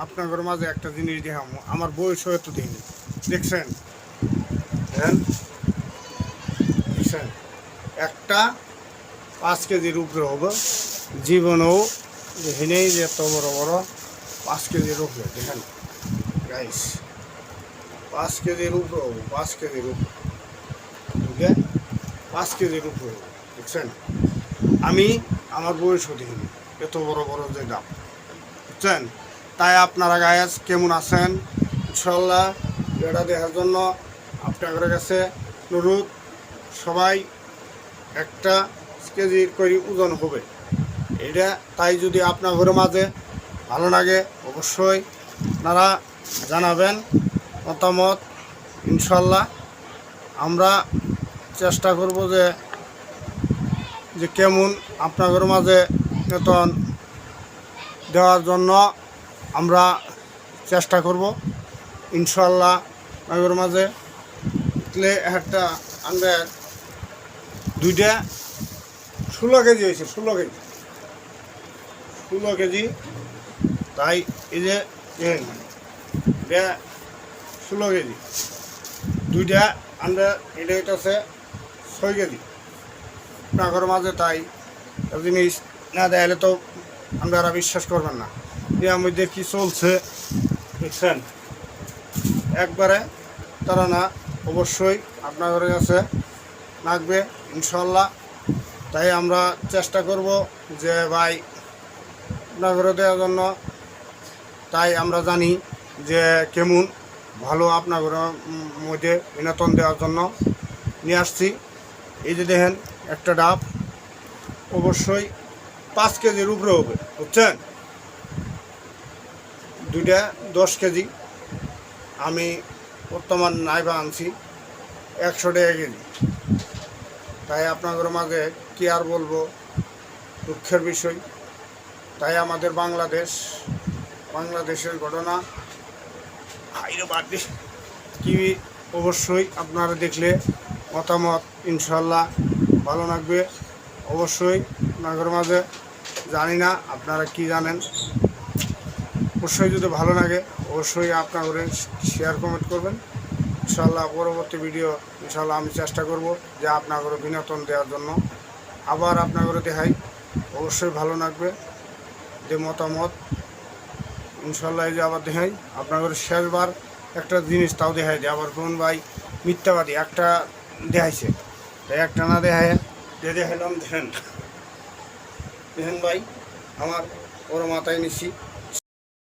আপনাদের মাঝে একটা জিনিস দেখাবো, আমার বয়স হয়তো দেখিনি, দেখছেন দেখছেন একটা 5 কেজির উপরে হবে, জীবনেও দেখিনি যে এত বড় বড় 5 কেজির উপরে। দেখেন গাইস, 5 কেজির উপরে হবে, 5 কেজির উপরে, 5 কেজির উপরে হবে, দেখছেন। আমি আমার বয়সও দেখিনি এত বড় বড় যে ডাব, বুঝছেন। তাই আপনারা গায়েস কেমন আছেন? ইনশাল্লাহ এটা দেখার জন্য আপনাদের কাছে অনুরোধ, সবাই একটা কেজির করে ওজন হবে এটা। তাই যদি আপনাদের মাঝে ভালো লাগে অবশ্যই আপনারা জানাবেন মতামত। ইনশাল্লাহ আমরা চেষ্টা করব যে কেমন আপনাদের মাঝে বেতন দেওয়ার জন্য আমরা চেষ্টা করব ইনশাল্লাহ। আপনাদের মাঝে একটা আমরা 2টা 16 কেজি হয়েছে, 16 কেজি। তাই এই যে 16 কেজি, 2টা আমরা এটা হচ্ছে 6 কেজি আপনাদের মাঝে। তাই জিনিস না দেখালে তো আপনারা বিশ্বাস করবেন না। এর মধ্যে কি চলছে দেখছেন, একবারে তারা না, অবশ্যই আপনাদের কাছে লাগবে ইনশাল্লাহ। তাই আমরা চেষ্টা করব যে ভাই আপনাদের দেওয়ার জন্য। তাই আমরা জানি যে কেমন ভালো আপনাদের মধ্যে বিনোদন দেওয়ার জন্য নিয়ে আসছি। এই যে দেখেন একটা ডাব অবশ্যই 5 কেজির উপরে হবে, বুঝছেন। 2টা 10 কেজি, আমি বর্তমান নাইবা আনছি 100 টাকা কেজি। তাই আপনাদের মাঝে কি আর বলবো, দুঃখের বিষয়। তাই আমাদের বাংলাদেশের ঘটনা কি অবশ্যই আপনারা দেখলে মতামত ইনশাল্লাহ ভালো লাগবে। অবশ্যই আপনাদের মাঝে জানি না আপনারা কি জানেন, অবশ্যই যদি ভালো লাগে অবশ্যই আপনাদের শেয়ার কমেন্ট করবেন ইনশাল্লাহ। পরবর্তী ভিডিও ইনশাল্লাহ আমি চেষ্টা করব যে আপনাদের বিনোদন দেওয়ার জন্য। আবার আপনাদের দেখাই, অবশ্যই ভালো লাগবে যে মতামত ইনশাল্লাহ। এই যে আবার দেখাই আপনাদের শেষবার একটা জিনিস তাও দেখাই যে আবার কোন ভাই মিথ্যাবাদী একটা দেখাইছে, তাই একটা না দেখায় দেখাইলাম। দেখেন ভাই আমার ওর মাথায় নিচ্ছি।